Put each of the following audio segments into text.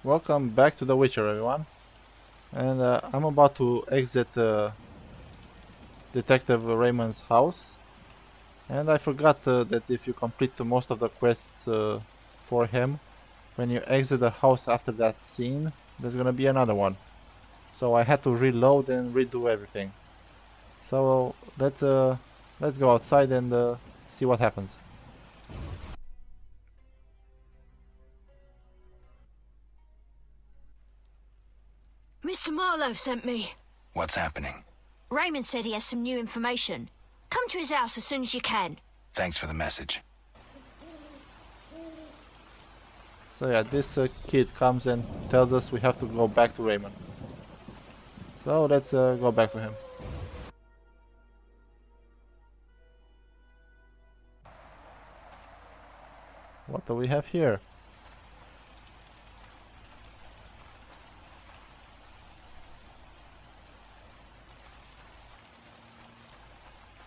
Welcome back to The Witcher, everyone. And I'm about to exit Detective Raymond's house. And I forgot that if you complete most of the quests for him, when you exit the house after that scene, there's gonna be another one. So I had to reload and redo everything. So let's go outside and see what happens. Mr. Marlowe sent me. What's happening? Raymond said he has some new information. Come to his house as soon as you can. Thanks for the message. So yeah, this kid comes and tells us we have to go back to Raymond. So let's go back to him. What do we have here?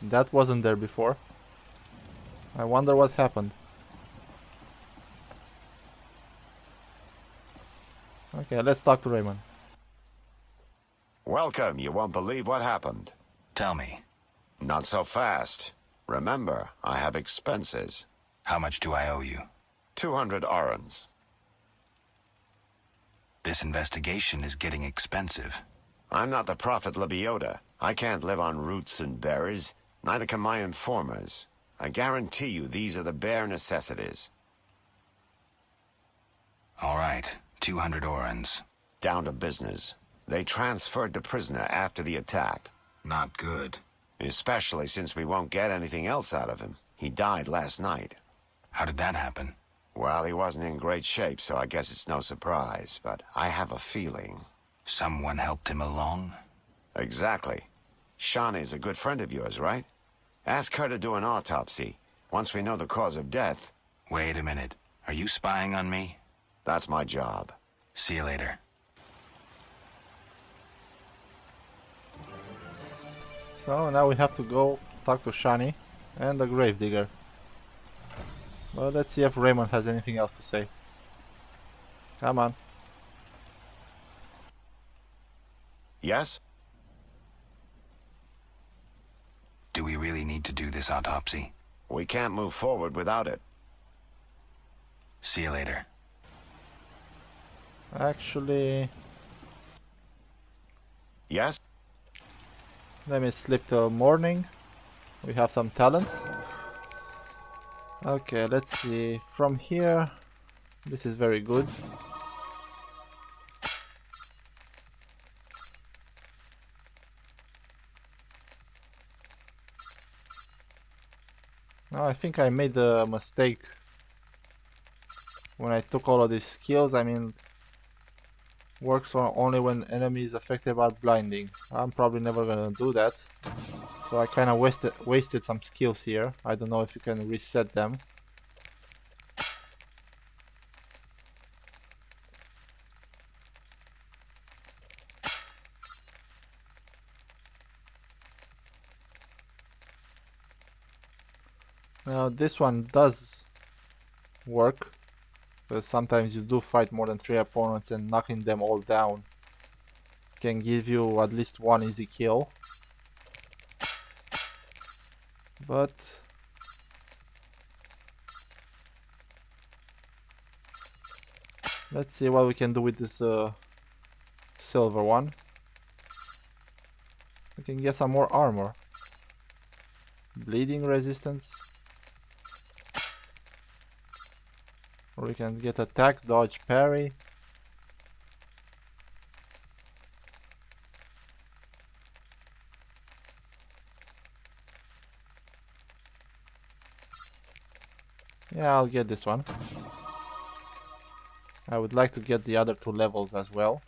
That wasn't there before. I wonder what happened. Okay, let's talk to Raymond. Welcome. You won't believe what happened. Tell me, Not so fast. Remember, I have expenses. how much do I owe you? 200 orens. This investigation is getting expensive. I'm not the prophet Lebiota. I can't live on roots and berries. Neither can my informers. I guarantee you these are the bare necessities. All right, 200 orens. Down to business. They transferred the prisoner after the attack. Not good. Especially since we won't get anything else out of him. He died last night. How did that happen? Well, he wasn't in great shape, so I guess it's no surprise. But I have a feeling. Someone helped him along? Exactly. Shani's a good friend of yours, right? Ask her to do an autopsy. Once we know the cause of death, Wait a minute. Are you spying on me? that's my job. See you later. So now we have to go talk to Shani and the gravedigger. Well, let's see if Raymond has anything else to say. Come on. Yes? Do we really need to do this autopsy? We can't move forward without it. See you later. Actually, Yes? let me slip till morning. We have some talents. Okay, let's see. From here, this is very good. Now I think I made a mistake when I took all of these skills. I mean, works only when enemy is affected by blinding. I'm probably never gonna do that. So I kind of wasted some skills here. I don't know if you can reset them. Now this one does work, because sometimes you do fight more than 3 opponents and knocking them all down can give you at least one easy kill. But let's see what we can do with this silver one. We can get some more armor. Bleeding resistance. Or we can get attack, dodge, parry. Yeah, I'll get this one. I would like to get the other 2 levels as well.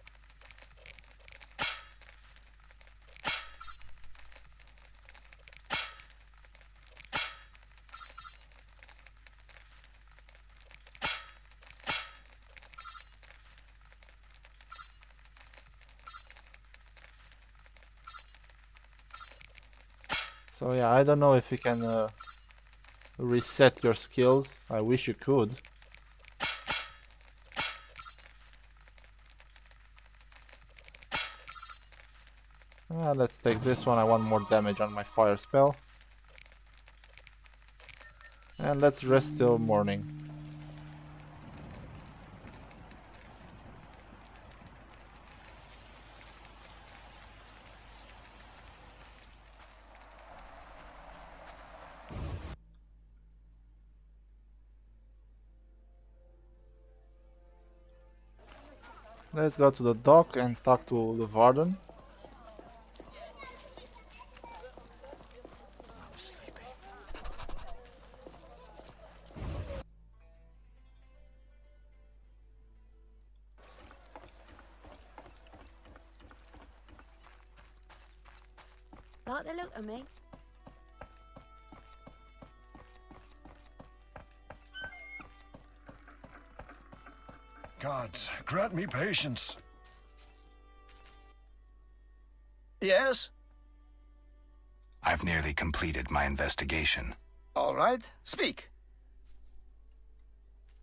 So yeah, I don't know if you can reset your skills. I wish you could. Let's take this one. I want more damage on my fire spell. And let's rest till morning. Let's go to the dock and talk to the warden. Like the look of me? Gods, grant me patience. Yes? I've nearly completed my investigation. All right, speak.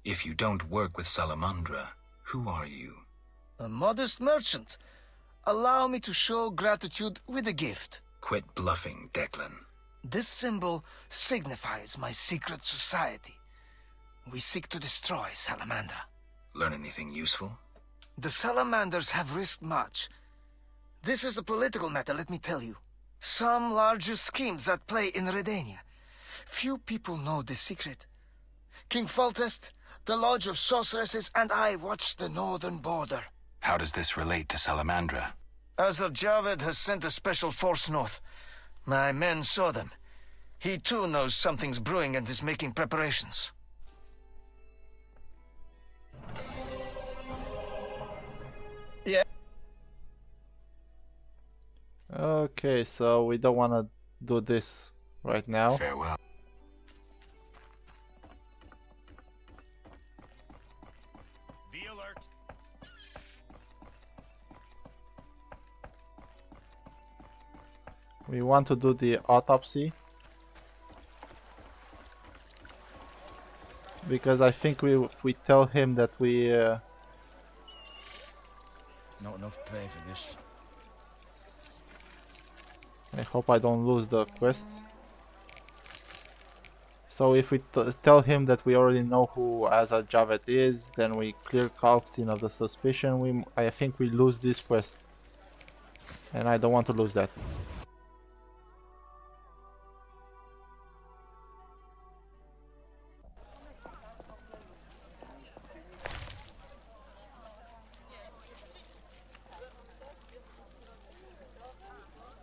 If you don't work with Salamandra, who are you? A modest merchant. Allow me to show gratitude with a gift. Quit bluffing, Declan. This symbol signifies my secret society. We seek to destroy Salamandra. Learn anything useful? The Salamanders have risked much. This is a political matter, let me tell you. Some larger schemes at play in Redania. Few people know this secret. King Foltest, the Lodge of Sorceresses, and I watch the northern border. How does this relate to Salamandra? Azar Javed has sent a special force north. My men saw them. He too knows something's brewing and is making preparations. Yeah. Okay, so we don't want to do this right now. Farewell. Be alert. We want to do the autopsy. Because I think if we tell him that we... Not enough pay for this. I hope I don't lose the quest. So if we tell him that we already know who Azar Javed is, then we clear Kalstin of the suspicion, I think we lose this quest. And I don't want to lose that.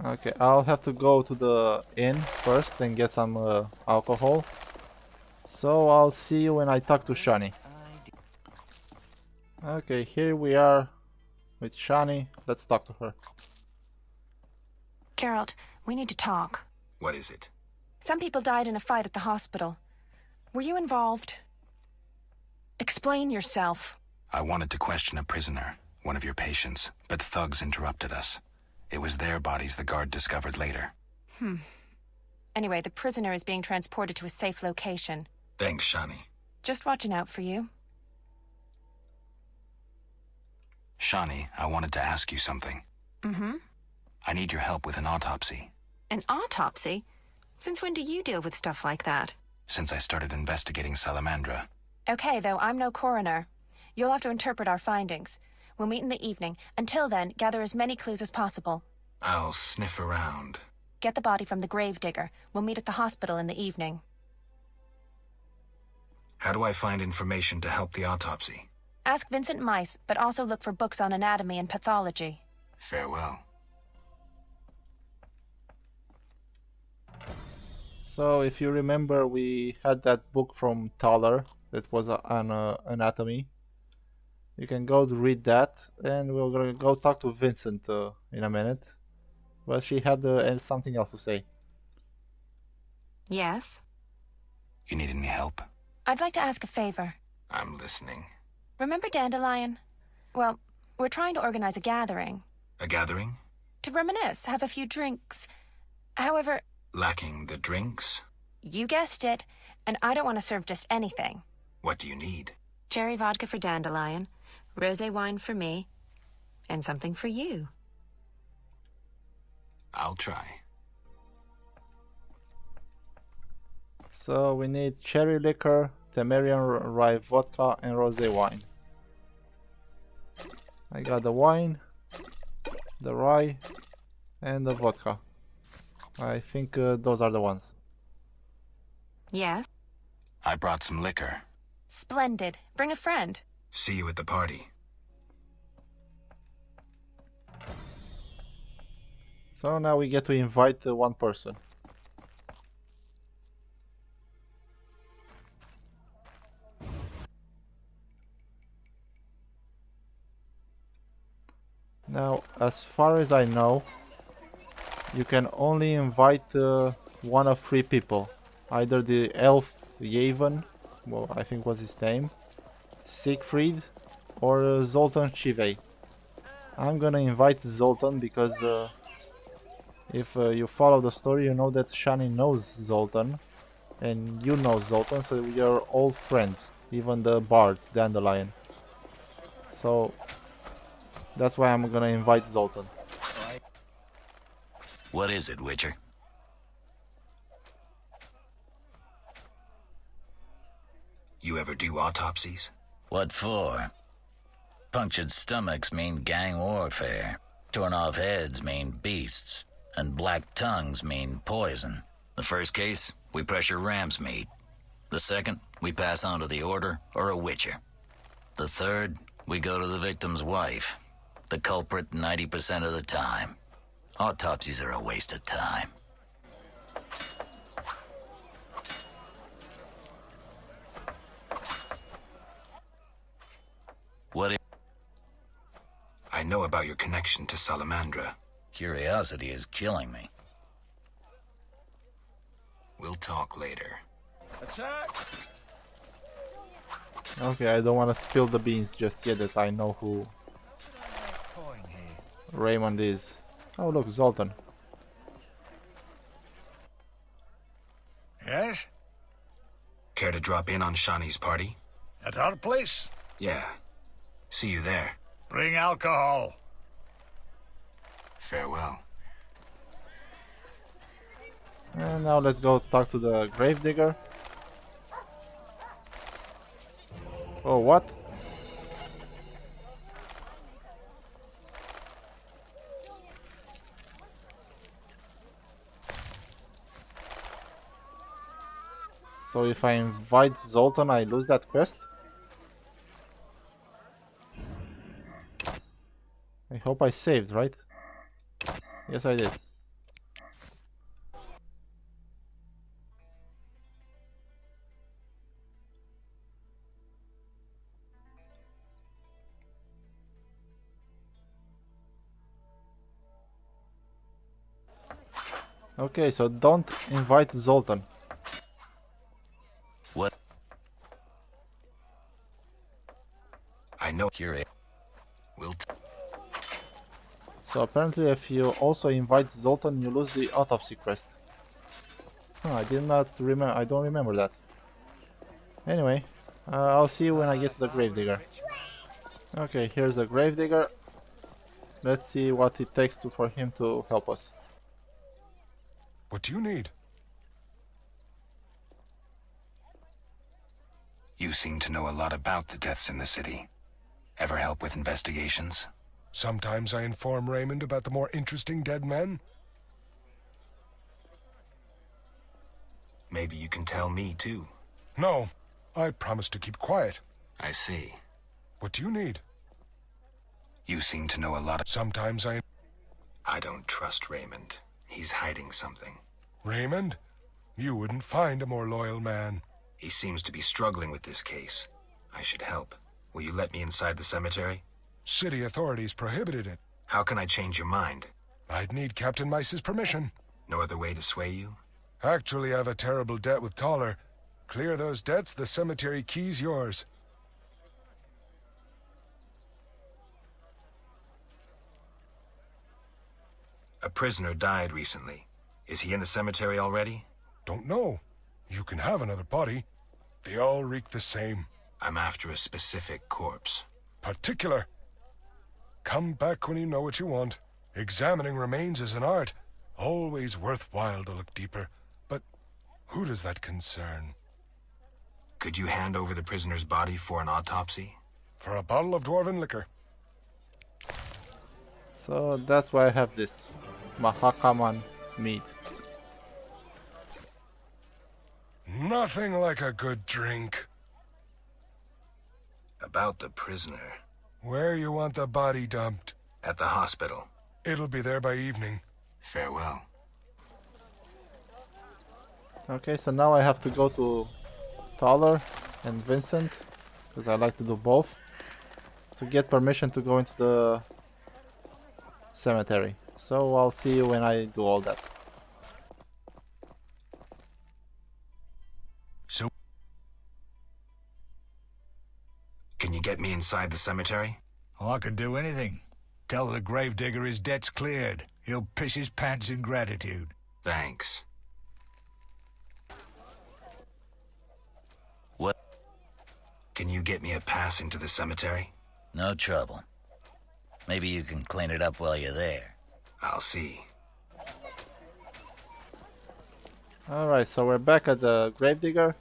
Okay, I'll have to go to the inn first and get some alcohol. So I'll see you when I talk to Shani. Okay, here we are with Shani. Let's talk to her. Geralt, we need to talk. What is it? Some people died in a fight at the hospital. Were you involved? Explain yourself. I wanted to question a prisoner, one of your patients, but thugs interrupted us. It was their bodies the guard discovered later. Anyway, the prisoner is being transported to a safe location. Thanks, Shani. Just watching out for you. Shani, I wanted to ask you something. I need your help with an autopsy. An autopsy? Since when do you deal with stuff like that? Since I started investigating Salamandra. Okay, though, I'm no coroner. You'll have to interpret our findings. We'll meet in the evening. Until then, gather as many clues as possible. I'll sniff around. Get the body from the gravedigger. We'll meet at the hospital in the evening. How do I find information to help the autopsy? Ask Vincent Mice, but also look for books on anatomy and pathology. Farewell. So if you remember, we had that book from Thaler that was on anatomy. You can go to read that, and we're gonna go talk to Vincent in a minute. But she had something else to say. Yes? You need any help? I'd like to ask a favor. I'm listening. Remember Dandelion? Well, we're trying to organize a gathering. A gathering? To reminisce, have a few drinks. However... Lacking the drinks? You guessed it, and I don't want to serve just anything. What do you need? Cherry vodka for Dandelion, rosé wine for me, and something for you. I'll try. So we need cherry liquor, Temerian rye vodka, and rosé wine. I got the wine, the rye, and the vodka. I think those are the ones. Yes? I brought some liquor. Splendid. Bring a friend. See you at the party. So now we get to invite one person. Now, as far as I know, you can only invite one of 3 people. Either the elf Yavin, well, I think was his name, Siegfried, or Zoltan Chivay. I'm gonna invite Zoltan because if you follow the story, you know that Shani knows Zoltan, and you know Zoltan, so we are all friends, even the bard, Dandelion. So that's why I'm gonna invite Zoltan. What is it, Witcher? You ever do autopsies? What for? Punctured stomachs mean gang warfare. Torn off heads mean beasts. And black tongues mean poison. The first case, we pressure ram's meat. The second, we pass on to the Order or a Witcher. The third, we go to the victim's wife. The culprit 90% of the time. Autopsies are a waste of time. I know about your connection to Salamandra. Curiosity is killing me. We'll talk later. Attack! Okay, I don't want to spill the beans just yet that I know who Raymond is. Oh look, Zoltan. Yes? Care to drop in on Shani's party? At our place? Yeah. See you there. Bring alcohol. Farewell. And now let's go talk to the gravedigger. Oh, what? So if I invite Zoltan, I lose that quest? I hope I saved, right? Yes, I did. Okay, so don't invite Zoltan. What? I know. Curious. We'll So apparently if you also invite Zoltan, you lose the autopsy quest. Huh, I did not remember. I don't remember that. Anyway, I'll see you when I get to the gravedigger. Okay, here's the gravedigger. Let's see what it takes for him to help us. What do you need? You seem to know a lot about the deaths in the city. Ever help with investigations? Sometimes I inform Raymond about the more interesting dead men. Maybe you can tell me too. No, I promise to keep quiet. I see. What do you need? You seem to know a lot of... Sometimes I don't trust Raymond. He's hiding something. Raymond? You wouldn't find a more loyal man. He seems to be struggling with this case. I should help. Will you let me inside the cemetery? City authorities prohibited it. How can I change your mind? I'd need Captain Mice's permission. No other way to sway you? Actually, I have a terrible debt with Toller. Clear those debts, the cemetery key's yours. A prisoner died recently. Is he in the cemetery already? Don't know. You can have another body. They all reek the same. I'm after a specific corpse. Particular. Come back when you know what you want. Examining remains is an art. Always worthwhile to look deeper, but who does that concern? Could you hand over the prisoner's body for an autopsy? For a bottle of dwarven liquor. So that's why I have this Mahakaman mead. Nothing like a good drink. About the prisoner. Where you want the body dumped? At the hospital. It'll be there by evening. Farewell. Okay, so now I have to go to Thaler and Vincent, because I like to do both, to get permission to go into the cemetery. So I'll see you when I do all that. So, can you get me inside the cemetery? Oh, I could do anything. Tell the gravedigger his debt's cleared. He'll piss his pants in gratitude. Thanks. What? Can you get me a pass into the cemetery? No trouble. Maybe you can clean it up while you're there. I'll see. Alright, so we're back at the gravedigger.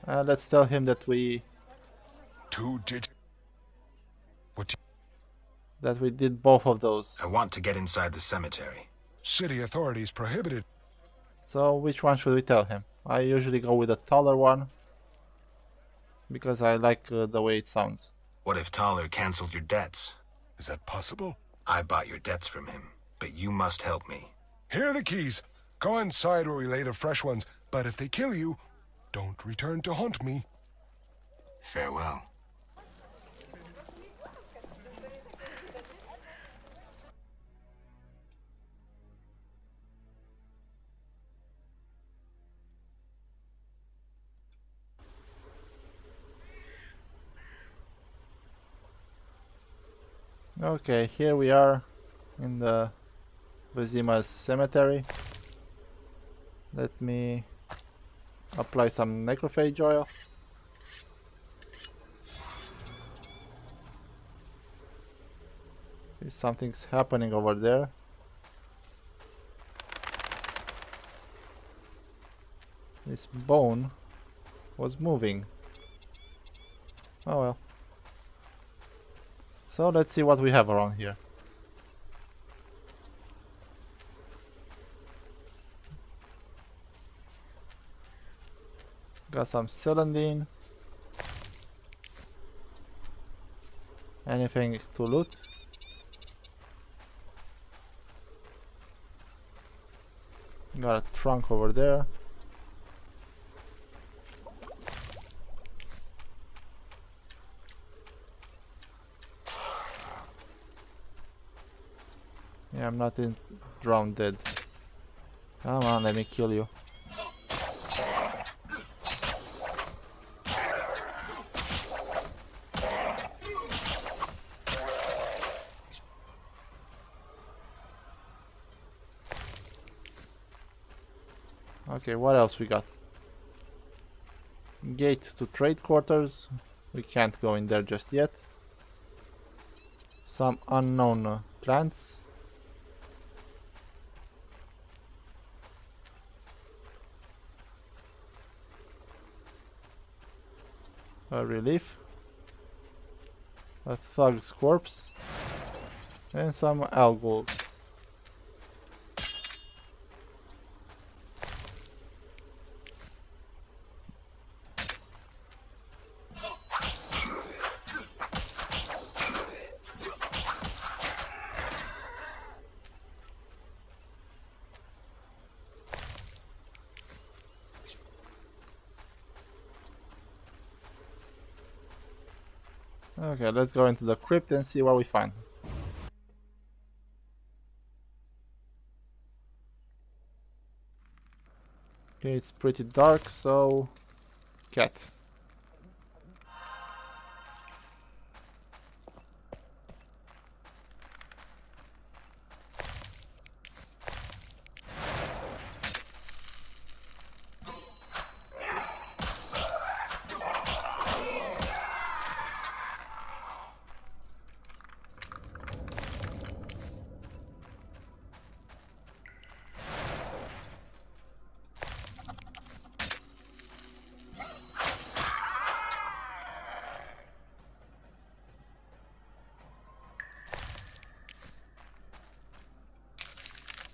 Let's tell him that we 2 digits. did both of those. I want to get inside the cemetery. City authorities prohibited. So which one should we tell him? I usually go with the taller one, because I like the way it sounds. What if Thaler canceled your debts? Is that possible? I bought your debts from him, but you must help me. Here are the keys. Go inside where we lay the fresh ones, but if they kill you, don't return to haunt me. Farewell. Okay, here we are in the Vizima's cemetery. Let me apply some necrophage oil. Okay, something's happening over there. This bone was moving. Oh well. So let's see what we have around here. Got some celandine. Anything to loot? Got a trunk over there. Yeah, I'm not in drowned dead. Come on, let me kill you. Okay, what else we got? Gate to trade quarters. We can't go in there just yet. Some unknown plants. A relief. A thug's corpse. And some alghols. Okay, let's go into the crypt and see what we find. Okay, it's pretty dark, so cat.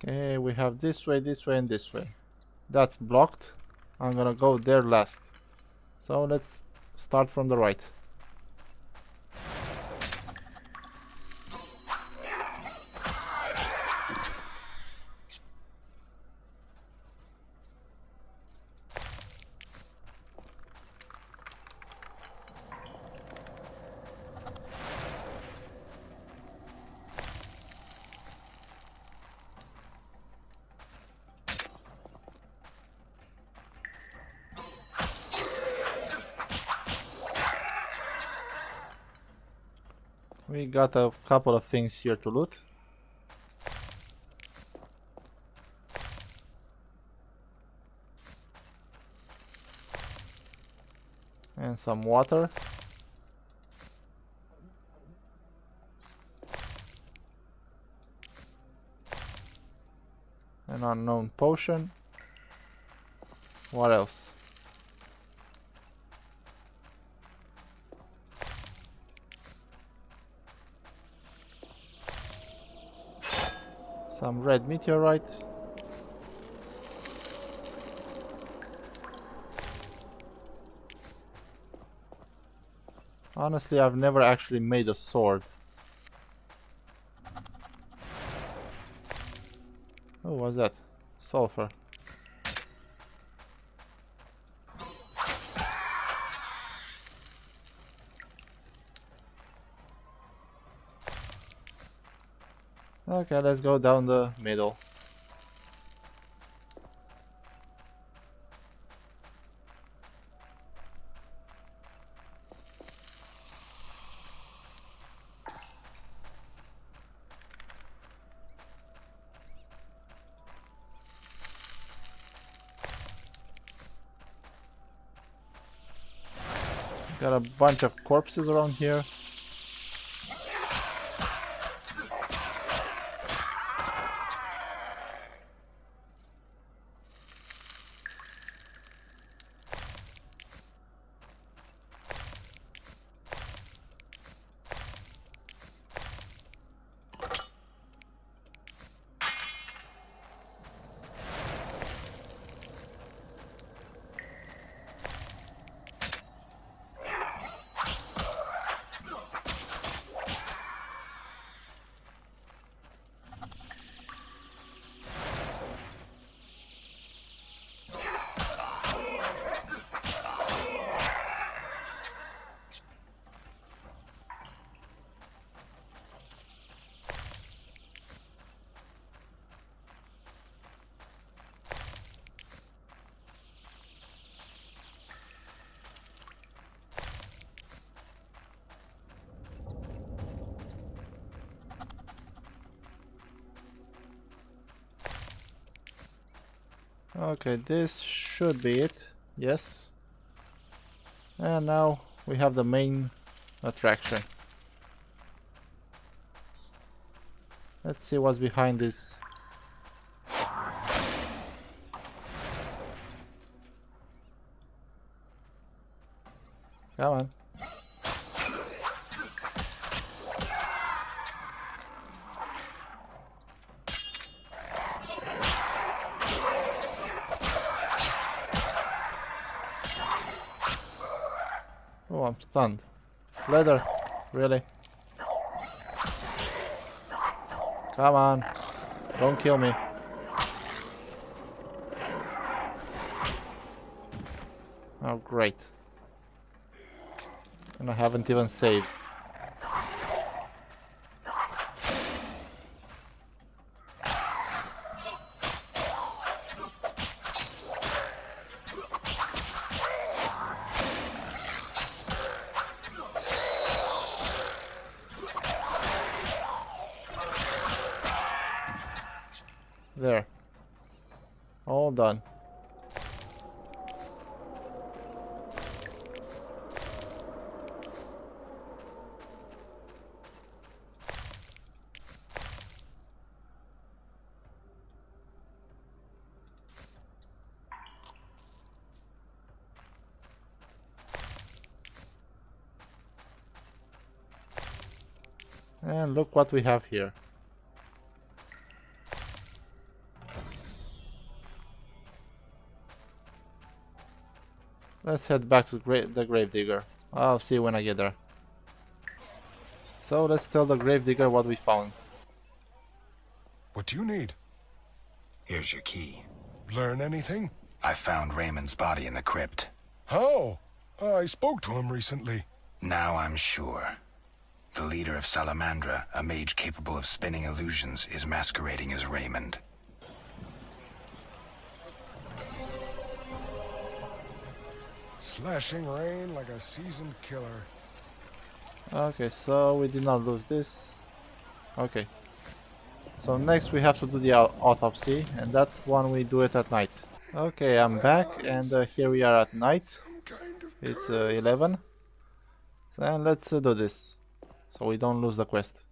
Okay, we have this way, and this way. That's blocked. I'm gonna go there last. So let's start from the right. We got a couple of things here to loot. And some water. An unknown potion. What else? Some red meteorite. Honestly, I've never actually made a sword. Oh, what's that? Sulfur. Okay, let's go down the middle. Got a bunch of corpses around here. Okay, this should be it. Yes. And now we have the main attraction. Let's see what's behind this. Come on. Oh, I'm stunned. Flether, really? Come on. Don't kill me. Oh, great. And I haven't even saved. There. All done. And look what we have here. let's head back to the Gravedigger. I'll see you when I get there. So let's tell the Gravedigger what we found. What do you need? Here's your key. Learn anything? I found Raymond's body in the crypt. How? I spoke to him recently. Now I'm sure. The leader of Salamandra, a mage capable of spinning illusions, is masquerading as Raymond. Slashing rain like a seasoned killer. Okay, so we did not lose this. Okay. So next we have to do the autopsy, and that one we do it at night. Okay, I'm back, and here we are at night. It's 11. And let's do this, so we don't lose the quest.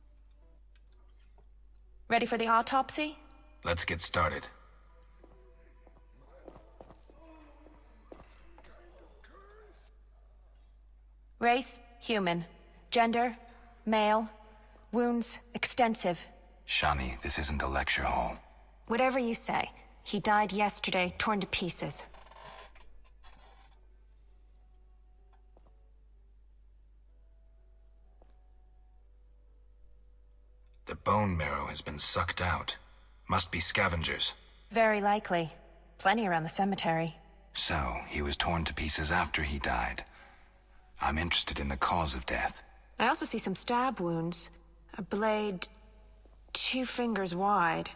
Ready for the autopsy? Let's get started. Race, human. Gender, male. Wounds, extensive. Shani, this isn't a lecture hall. Whatever you say. He died yesterday, torn to pieces. The bone marrow has been sucked out. Must be scavengers. Very likely. Plenty around the cemetery. So, he was torn to pieces after he died. I'm interested in the cause of death. I also see some stab wounds. A blade 2 fingers wide.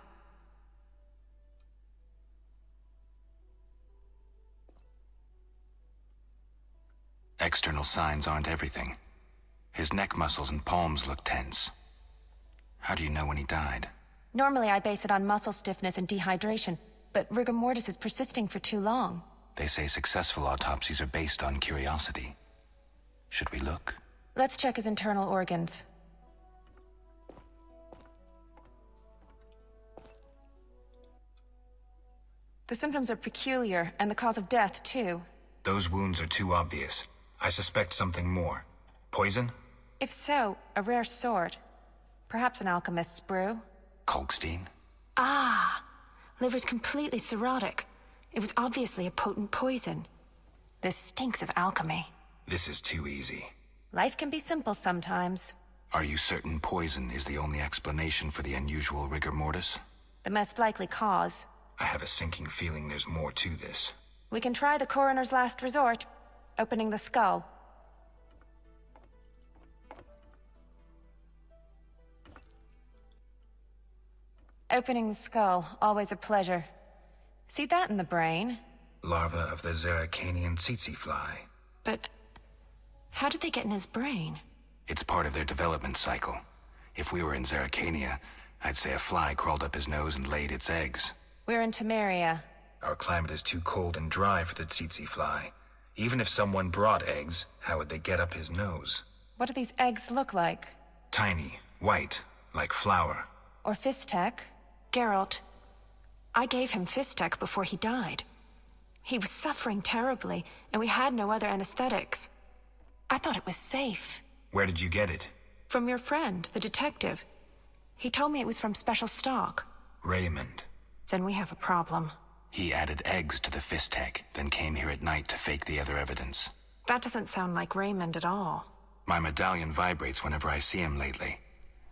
External signs aren't everything. His neck muscles and palms look tense. How do you know when he died? Normally I base it on muscle stiffness and dehydration, but rigor mortis is persisting for too long. They say successful autopsies are based on curiosity. Should we look? Let's check his internal organs. The symptoms are peculiar, and the cause of death, too. Those wounds are too obvious. I suspect something more. Poison? If so, a rare sort. Perhaps an alchemist's brew. Kalkstein? Ah! Liver's completely cirrhotic. It was obviously a potent poison. This stinks of alchemy. This is too easy. Life can be simple sometimes. Are you certain poison is the only explanation for the unusual rigor mortis? The most likely cause. I have a sinking feeling there's more to this. We can try the coroner's last resort, opening the skull. Opening the skull, always a pleasure. See that in the brain? Larva of the Zeracanian tsetse fly. But how did they get in his brain? It's part of their development cycle. If we were in Zeracania, I'd say a fly crawled up his nose and laid its eggs. We're in Temeria. Our climate is too cold and dry for the tsetse fly. Even if someone brought eggs, how would they get up his nose? What do these eggs look like? Tiny, white, like flour. Or Fistek? Geralt. I gave him Fistek before he died. He was suffering terribly, and we had no other anesthetics. I thought it was safe. Where did you get it? From your friend, the detective. He told me it was from special stock. Raymond. Then we have a problem. He added eggs to the Fistek, then came here at night to fake the other evidence. That doesn't sound like Raymond at all. My medallion vibrates whenever I see him lately.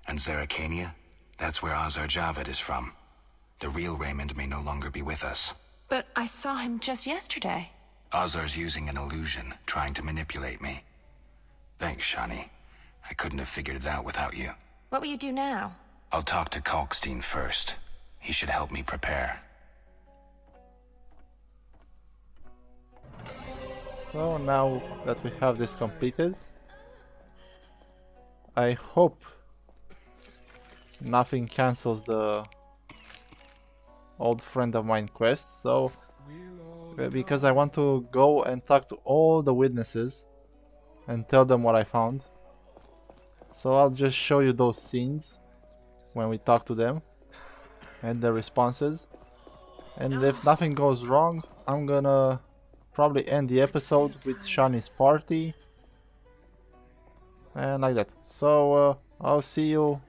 And Zeracania? That's where Azar Javed is from. The real Raymond may no longer be with us. But I saw him just yesterday. Azar's using an illusion, trying to manipulate me. Thanks, Shani. I couldn't have figured it out without you. What will you do now? I'll talk to Kalkstein first. He should help me prepare. So now that we have this completed, I hope nothing cancels the old friend of mine quest. So because I want to go and talk to all the witnesses and tell them what I found. So I'll just show you those scenes when we talk to them and the responses. And if nothing goes wrong, I'm gonna probably end the episode with Shani's party and like that. So I'll see you.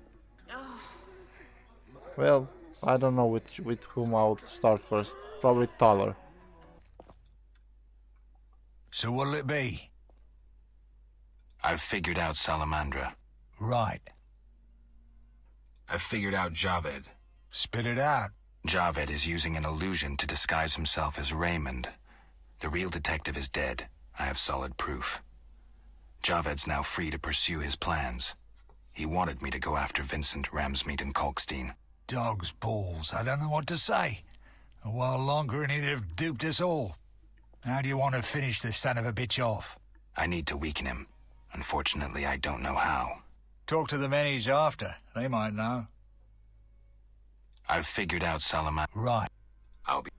Well, I don't know with whom I'll start first. Probably Taller. So what'll it be? I've figured out Salamandra. Right. I've figured out Javed. Spit it out. Javed is using an illusion to disguise himself as Raymond. The real detective is dead. I have solid proof. Javed's now free to pursue his plans. He wanted me to go after Vincent, Ramsmeet, and Kalkstein. Dog's balls. I don't know what to say. A while longer and he'd have duped us all. How do you want to finish this son of a bitch off? I need to weaken him. Unfortunately, I don't know how. Talk to the men he's after. They might know. I've figured out Salamandra. Right. I'll be...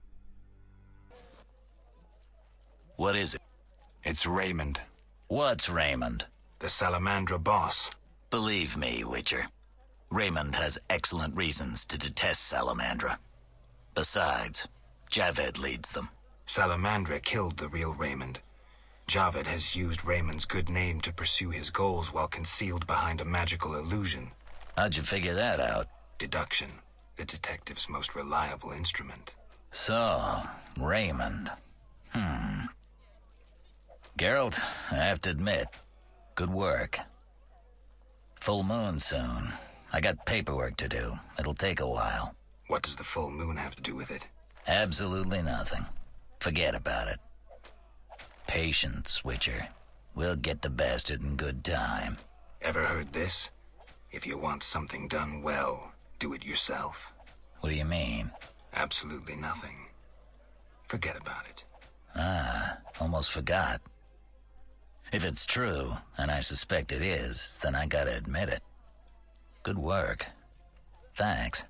What is it? It's Raymond. What's Raymond? The Salamandra boss. Believe me, Witcher. Raymond has excellent reasons to detest Salamandra. Besides, Javed leads them. Salamandra killed the real Raymond. Javed has used Raymond's good name to pursue his goals while concealed behind a magical illusion. How'd you figure that out? Deduction. The detective's most reliable instrument. So, Raymond. Geralt, I have to admit, good work. Full moon soon. I got paperwork to do. It'll take a while. What does the full moon have to do with it? Absolutely nothing. Forget about it. Patience, Witcher. We'll get the bastard in good time. Ever heard this? If you want something done well, do it yourself. What do you mean? Absolutely nothing. Forget about it. Ah, almost forgot. If it's true, and I suspect it is, then I gotta admit it. Good work. Thanks.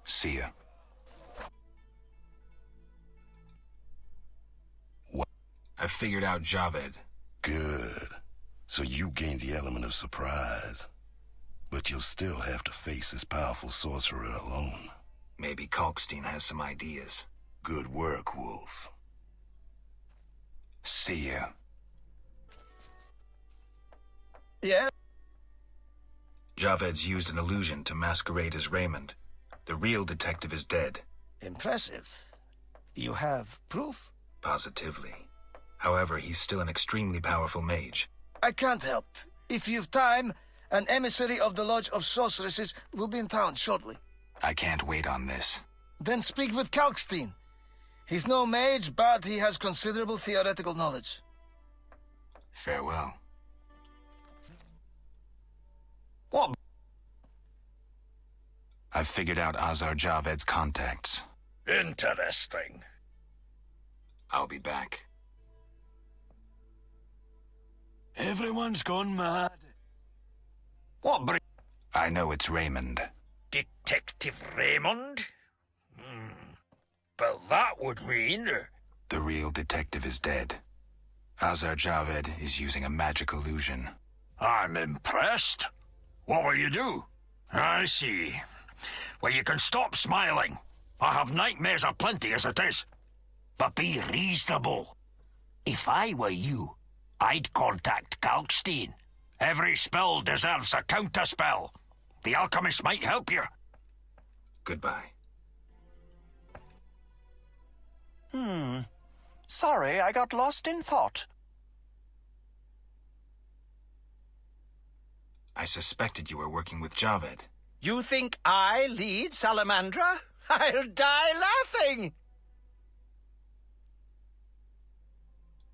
See ya. What? I figured out Javed. Good. So you gained the element of surprise. But you'll still have to face this powerful sorcerer alone. Maybe Kalkstein has some ideas. Good work, Wolf. See ya. Yeah? Javed's used an illusion to masquerade as Raymond. The real detective is dead. Impressive. You have proof? Positively. However, he's still an extremely powerful mage. I can't help. If you've time, an emissary of the Lodge of Sorceresses will be in town shortly. I can't wait on this. Then speak with Kalkstein. He's no mage, but he has considerable theoretical knowledge. Farewell. What? I've figured out Azar Javed's contacts. Interesting. I'll be back. Everyone's gone mad. What I know it's Raymond. Detective Raymond? Well, that would mean... The real detective is dead. Azar Javed is using a magic illusion. I'm impressed. What will you do? I see. Well, you can stop smiling. I have nightmares aplenty as it is. But be reasonable. If I were you, I'd contact Kalkstein. Every spell deserves a counterspell. The alchemist might help you. Goodbye. Sorry, I got lost in thought. I suspected you were working with Javed. You think I lead Salamandra? I'll die laughing!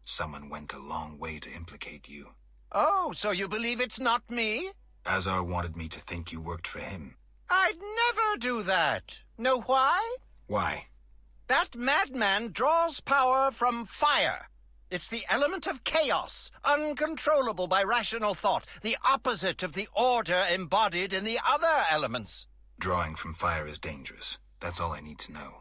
Someone went a long way to implicate you. Oh, so you believe it's not me? Azar wanted me to think you worked for him. I'd never do that. Know why? Why? That madman draws power from fire. It's the element of chaos, uncontrollable by rational thought, the opposite of the order embodied in the other elements. Drawing from fire is dangerous. That's all I need to know.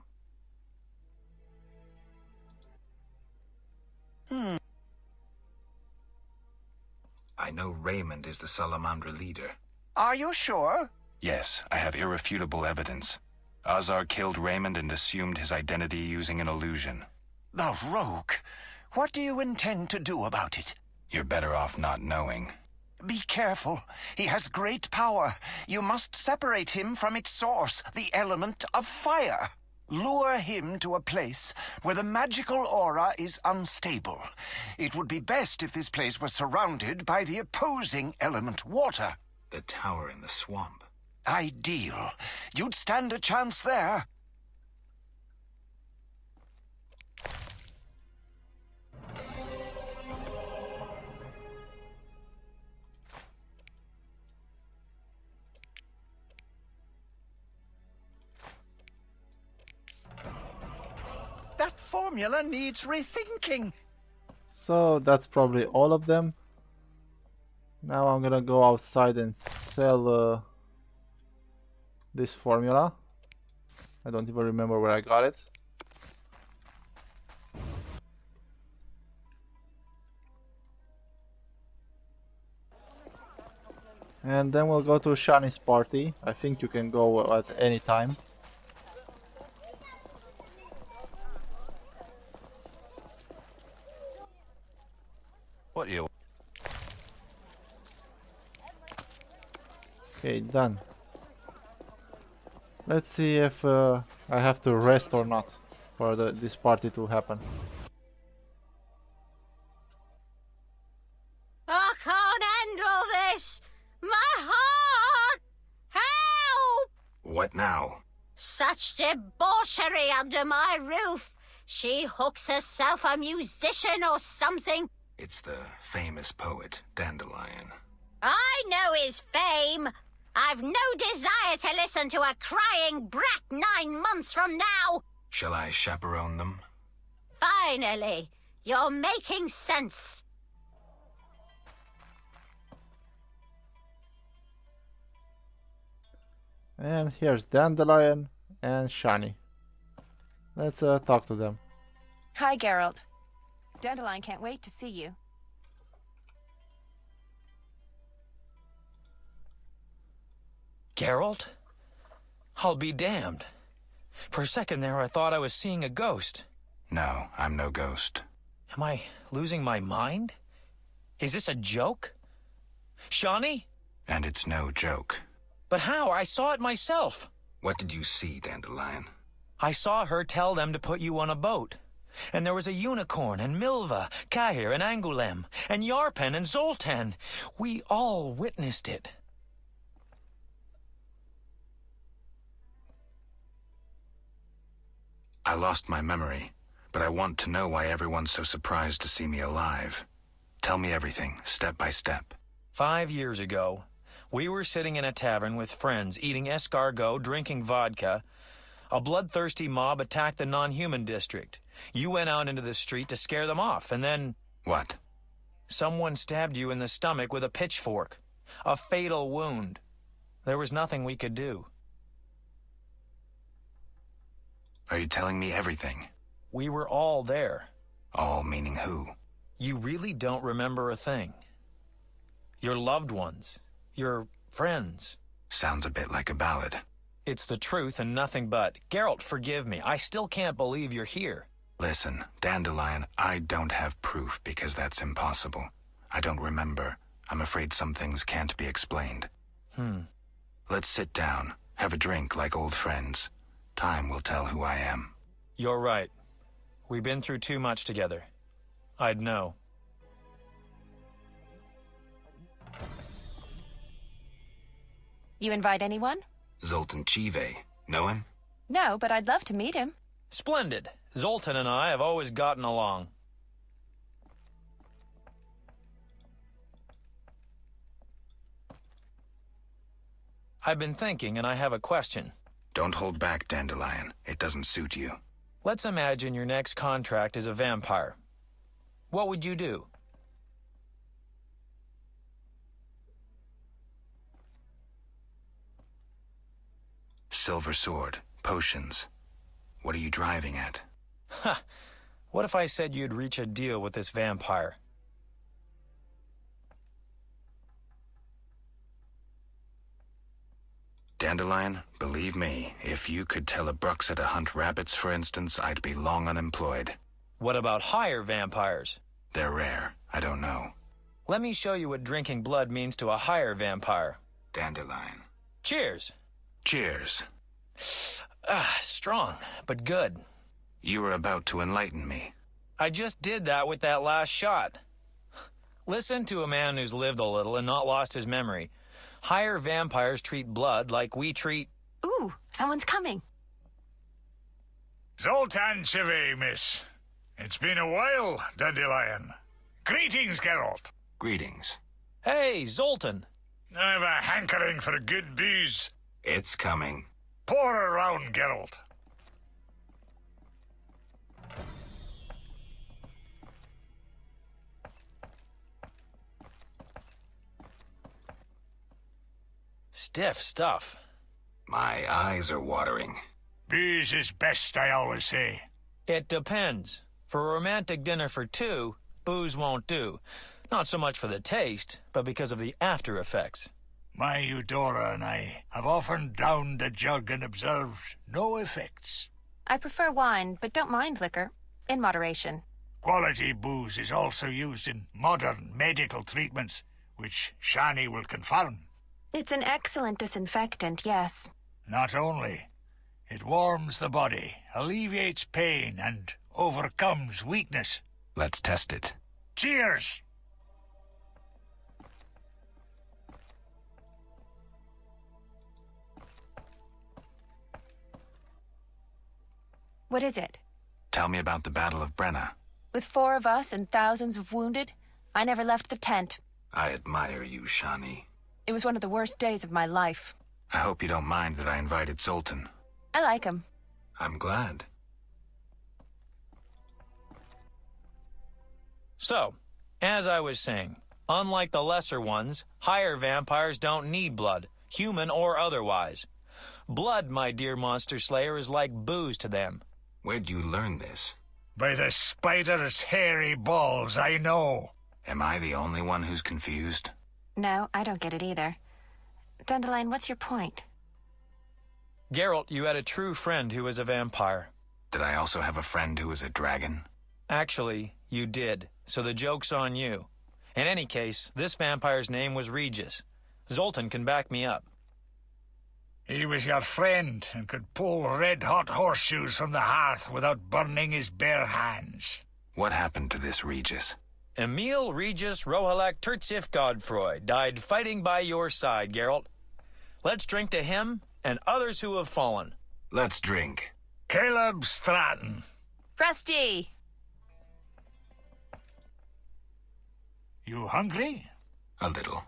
I know Raymond is the Salamandra leader. Are you sure? Yes, I have irrefutable evidence. Azar killed Raymond and assumed his identity using an illusion. The rogue! What do you intend to do about it? You're better off not knowing. Be careful. He has great power. You must separate him from its source, the element of fire. Lure him to a place where the magical aura is unstable. It would be best if this place were surrounded by the opposing element, water. The tower in the swamp. Ideal. You'd stand a chance there. That formula needs rethinking. So that's probably all of them. Now I'm gonna go outside and sell this formula. I don't even remember where I got it. And then we'll go to Shani's party. I think you can go at any time. What you? Okay, done. Let's see if I have to rest or not for this party to happen. I can't handle this! My heart! Help! What now? Such debauchery under my roof! She hooks herself a musician or something. It's the famous poet, Dandelion. I know his fame. I've no desire to listen to a crying brat 9 months from now. Shall I chaperone them? Finally, you're making sense. And here's Dandelion and Shani. Let's talk to them. Hi, Geralt. Dandelion can't wait to see you. Geralt? I'll be damned. For a second there, I thought I was seeing a ghost. No, I'm no ghost. Am I losing my mind? Is this a joke? Shani? And it's no joke. But how? I saw it myself. What did you see, Dandelion? I saw her tell them to put you on a boat. And there was a unicorn, and Milva, Kaer, and Angulem, and Yarpen, and Zoltan. We all witnessed it. I lost my memory, but I want to know why everyone's so surprised to see me alive. Tell me everything, step by step. 5 years ago, we were sitting in a tavern with friends, eating escargot, drinking vodka. A bloodthirsty mob attacked the non-human district. You went out into the street to scare them off, and then... What? Someone stabbed you in the stomach with a pitchfork. A fatal wound. There was nothing we could do. Are you telling me everything? We were all there. All meaning who? You really don't remember a thing. Your loved ones. Your friends. Sounds a bit like a ballad. It's the truth and nothing but. Geralt, forgive me. I still can't believe you're here. Listen, Dandelion, I don't have proof because that's impossible. I don't remember. I'm afraid some things can't be explained. Let's sit down, have a drink like old friends. Time will tell who I am. You're right. We've been through too much together. I'd know. You invite anyone? Zoltan Chive. Know him? No, but I'd love to meet him. Splendid. Zoltan and I have always gotten along. I've been thinking, and I have a question. Don't hold back, Dandelion. It doesn't suit you. Let's imagine your next contract is a vampire. What would you do? Silver sword, potions. What are you driving at? Ha! What if I said you'd reach a deal with this vampire? Dandelion, believe me, if you could tell a Bruxa to hunt rabbits, for instance, I'd be long unemployed. What about higher vampires? They're rare. I don't know. Let me show you what drinking blood means to a higher vampire. Dandelion. Cheers! Cheers. Strong, but good. You were about to enlighten me. I just did that with that last shot. Listen to a man who's lived a little and not lost his memory. Higher vampires treat blood like we treat... Ooh, someone's coming. Zoltan Chive, miss. It's been a while, Dandelion. Greetings, Geralt. Greetings. Hey, Zoltan. I have a hankering for good booze. It's coming. Pour around, Geralt. Stiff stuff. My eyes are watering. Booze is best, I always say. It depends. For a romantic dinner for two, booze won't do. Not so much for the taste, but because of the after effects. My Eudora and I have often downed a jug and observed no effects. I prefer wine, but don't mind liquor. In moderation. Quality booze is also used in modern medical treatments, which Shani will confirm. It's an excellent disinfectant, yes. Not only. It warms the body, alleviates pain, and overcomes weakness. Let's test it. Cheers! What is it? Tell me about the Battle of Brenna. With 4 of us and thousands of wounded, I never left the tent. I admire you, Shani. It was one of the worst days of my life. I hope you don't mind that I invited Zoltan. I like him. I'm glad. So, as I was saying, unlike the lesser ones, higher vampires don't need blood, human or otherwise. Blood, my dear monster slayer, is like booze to them. Where'd you learn this? By the spider's hairy balls, I know. Am I the only one who's confused? No, I don't get it either. Dandelion, what's your point? Geralt, you had a true friend who was a vampire. Did I also have a friend who was a dragon? Actually, you did, so the joke's on you. In any case, this vampire's name was Regis. Zoltan can back me up. He was your friend and could pull red-hot horseshoes from the hearth without burning his bare hands. What happened to this Regis? Emil Regis Rohalak Tertsif Godfroy died fighting by your side, Geralt. Let's drink to him and others who have fallen. Let's drink. Caleb Stratton. Rusty! You hungry? A little.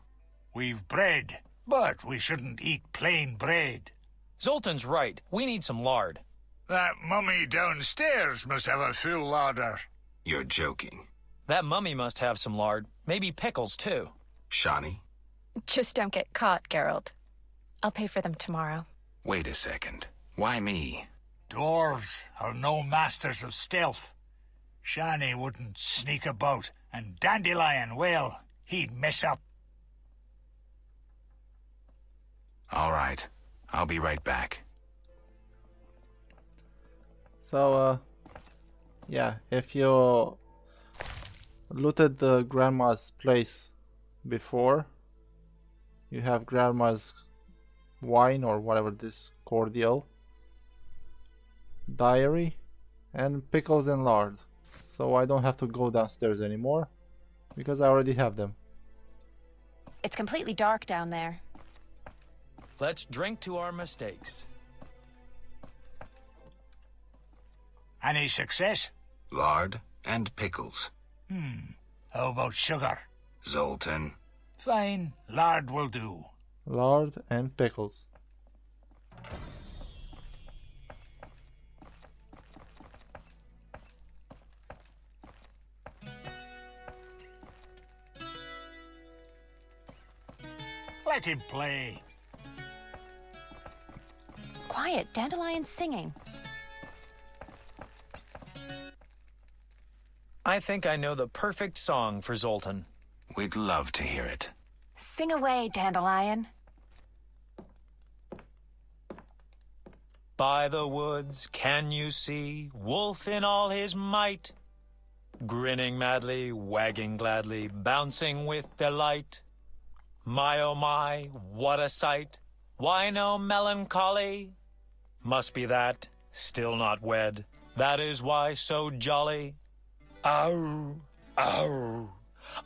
We've bread, but we shouldn't eat plain bread. Zoltan's right. We need some lard. That mummy downstairs must have a full larder. You're joking. That mummy must have some lard. Maybe pickles, too. Shani? Just don't get caught, Geralt. I'll pay for them tomorrow. Wait a second. Why me? Dwarves are no masters of stealth. Shani wouldn't sneak about, and Dandelion, well, he'd mess up. All right. I'll be right back. So, yeah, if you looted the grandma's place before, you have grandma's wine or whatever, this cordial, diary, and pickles and lard. So I don't have to go downstairs anymore because I already have them. It's completely dark down there. Let's drink to our mistakes. Any success? Lard and pickles. How about sugar? Zoltan. Fine, lard will do. Lard and pickles. Let him play. Quiet, Dandelion's singing. I think I know the perfect song for Zoltan. We'd love to hear it. Sing away, Dandelion. By the woods can you see Wolf in all his might, grinning madly, wagging gladly, bouncing with delight. My oh my, what a sight! Why no melancholy? Must be that, still not wed. That is why so jolly. Ow, ow,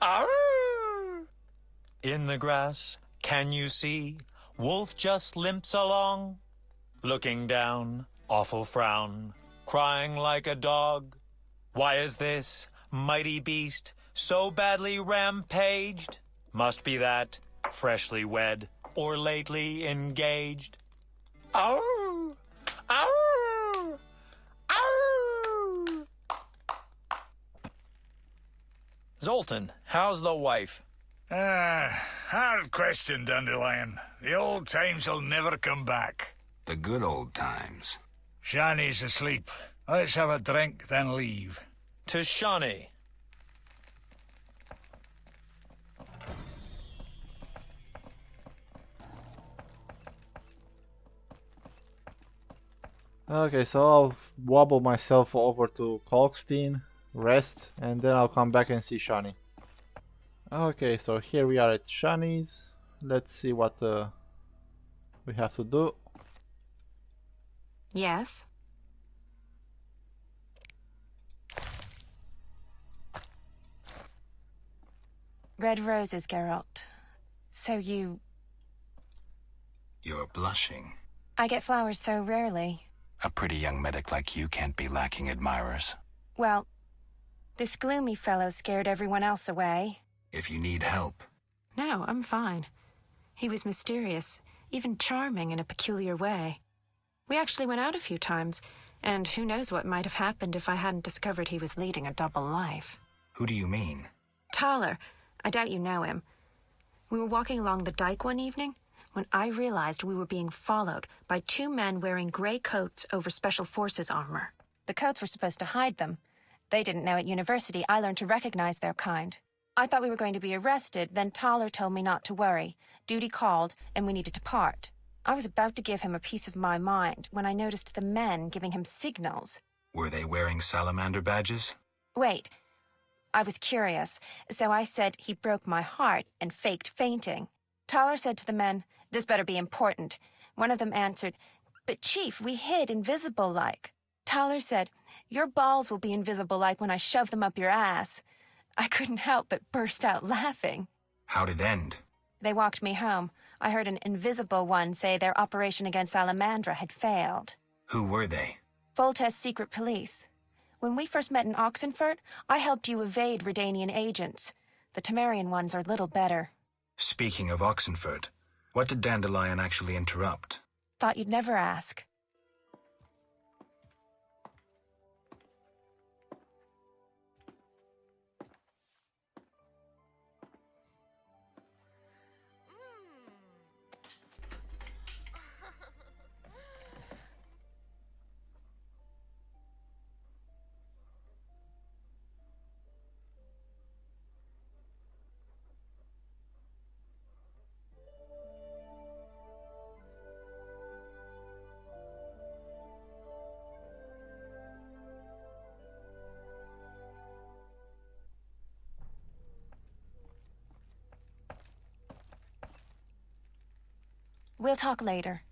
ow! In the grass, can you see? Wolf just limps along, looking down, awful frown, crying like a dog. Why is this mighty beast so badly rampaged? Must be that, freshly wed or lately engaged. Ow! Ow! Ow! Zoltan, how's the wife? Hard question, Dandelion. The old times will never come back. The good old times. Shani's asleep. Let's have a drink, then leave. To Shani. Okay, so I'll wobble myself over to Kalkstein, rest, and then I'll come back and see Shani. Okay, so here we are at Shani's. Let's see what we have to do. Yes? Red roses, Geralt. So you... You're blushing. I get flowers so rarely. A pretty young medic like you can't be lacking admirers. Well, this gloomy fellow scared everyone else away. If you need help. No, I'm fine. He was mysterious, even charming in a peculiar way. We actually went out a few times, and who knows what might have happened if I hadn't discovered he was leading a double life. Who do you mean? Thaler. I doubt you know him. We were walking along the dike one evening when I realized we were being followed by two men wearing gray coats over Special Forces armor. The coats were supposed to hide them. They didn't know at university I learned to recognize their kind. I thought we were going to be arrested, then Thaler told me not to worry. Duty called, and we needed to part. I was about to give him a piece of my mind when I noticed the men giving him signals. Were they wearing salamander badges? Wait. I was curious, so I said he broke my heart and faked fainting. Thaler said to the men, "This better be important." One of them answered, "But Chief, we hid invisible-like." Thaler said, "Your balls will be invisible-like when I shove them up your ass." I couldn't help but burst out laughing. How'd it end? They walked me home. I heard an invisible one say their operation against Salamandra had failed. Who were they? Volta's secret police. When we first met in Oxenfurt, I helped you evade Redanian agents. The Temerian ones are little better. Speaking of Oxenfurt, what did Dandelion actually interrupt? Thought you'd never ask. We'll talk later.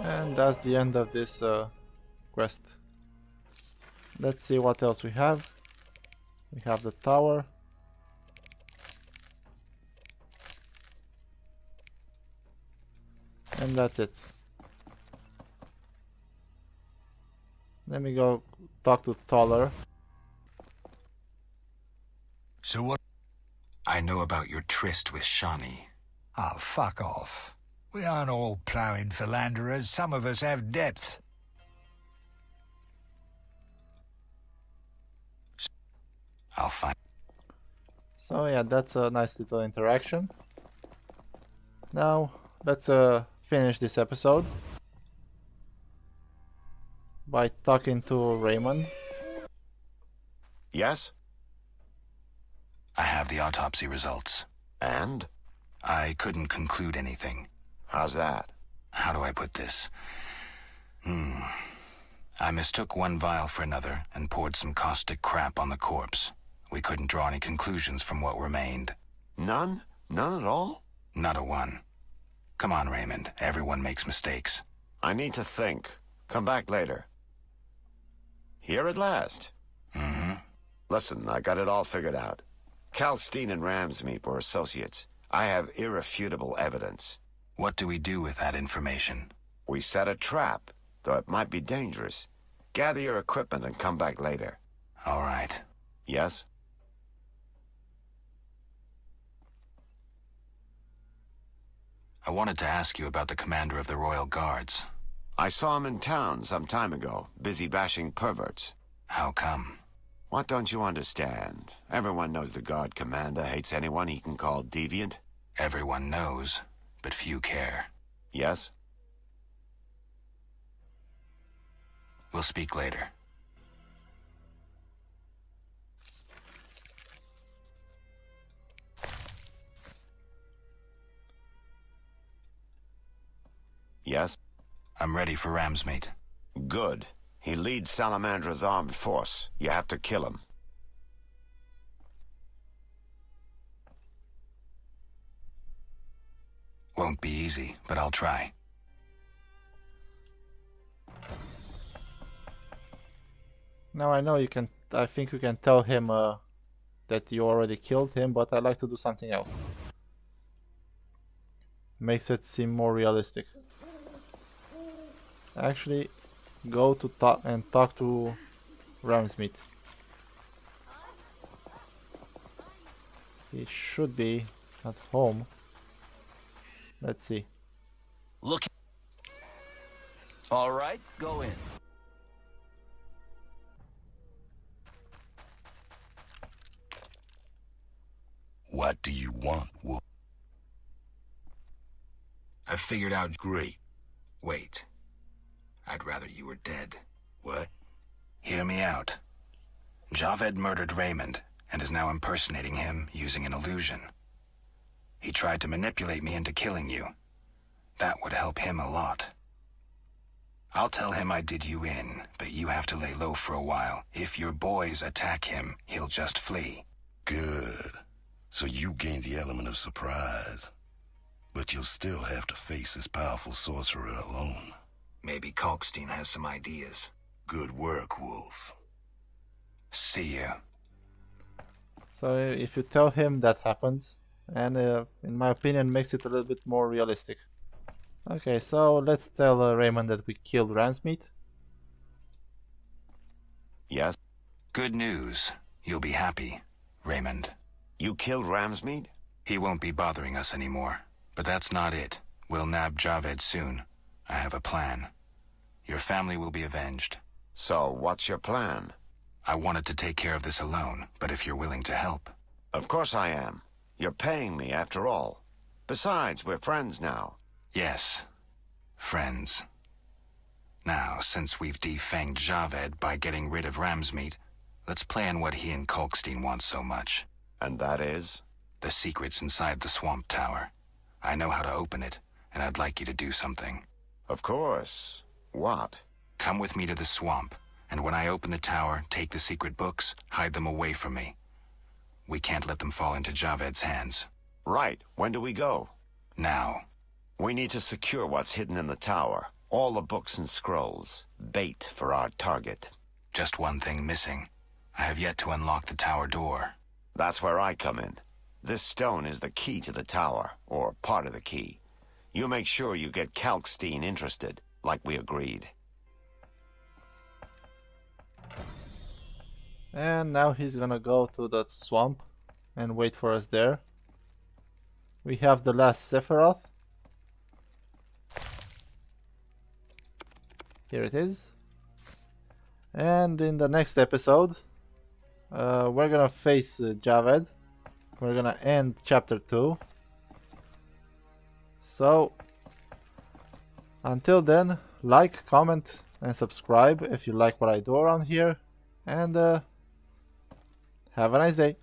And that's the end of this quest. Let's see what else we have. We have the tower. And that's it. Let me go talk to Thaler. So what? I know about your tryst with Shani. Oh, fuck off. We aren't all ploughing philanderers. Some of us have depth. I'll find... So yeah, that's a nice little interaction. Now, let's finish this episode by talking to Raymond. Yes? I have the autopsy results. And? I couldn't conclude anything. How's that? How do I put this? I mistook one vial for another and poured some caustic crap on the corpse. We couldn't draw any conclusions from what remained. None? None at all? Not a one. Come on, Raymond. Everyone makes mistakes. I need to think. Come back later. Here at last. Mm-hmm. Listen, I got it all figured out. Kalkstein and Ramsmeet were associates. I have irrefutable evidence. What do we do with that information? We set a trap, though it might be dangerous. Gather your equipment and come back later. All right. Yes? I wanted to ask you about the commander of the Royal Guards. I saw him in town some time ago, busy bashing perverts. How come? What don't you understand? Everyone knows the Guard commander hates anyone he can call deviant. Everyone knows, but few care. Yes? We'll speak later. Yes? I'm ready for Ramsmeet. Good. He leads Salamandra's armed force. You have to kill him. Won't be easy, but I'll try. Now I know you can. I think you can tell him that you already killed him, but I like to do something else. Makes it seem more realistic. Actually, go to talk to Ramsmeet. He should be at home. Let's see. Look. All right, go in. What do you want, Wolf? I've figured out... Great. Wait. I'd rather you were dead. What? Hear me out. Javed murdered Raymond and is now impersonating him using an illusion. He tried to manipulate me into killing you. That would help him a lot. I'll tell him I did you in, but you have to lay low for a while. If your boys attack him, he'll just flee. Good. So you gain the element of surprise. But you'll still have to face this powerful sorcerer alone. Maybe Kalkstein has some ideas. Good work, Wolf. See you. So if you tell him that happens, and in my opinion makes it a little bit more realistic. Okay, so let's tell Raymond that we killed Ramsmeet. Yes? Good news. You'll be happy, Raymond. You killed Ramsmeet? He won't be bothering us anymore. But that's not it. We'll nab Javed soon. I have a plan. Your family will be avenged. So, what's your plan? I wanted to take care of this alone, but if you're willing to help... Of course I am. You're paying me, after all. Besides, we're friends now. Yes. Friends. Now, since we've defanged Javed by getting rid of Ramsmeet, let's plan what he and Kalkstein want so much. And that is? The secret's inside the swamp tower. I know how to open it, and I'd like you to do something. Of course. What? Come with me to the swamp, and when I open the tower, take the secret books, hide them away from me. We can't let them fall into Javed's hands. Right. When do we go? Now. We need to secure what's hidden in the tower. All the books and scrolls. Bait for our target. Just one thing missing. I have yet to unlock the tower door. That's where I come in. This stone is the key to the tower, or part of the key. You make sure you get Kalkstein interested, like we agreed. And now he's gonna go to that swamp and wait for us there. We have the last Sephiroth. Here it is. And in the next episode, we're gonna face Javed. We're gonna end chapter 2. So, until then, like, comment, and subscribe if you like what I do around here. And have a nice day.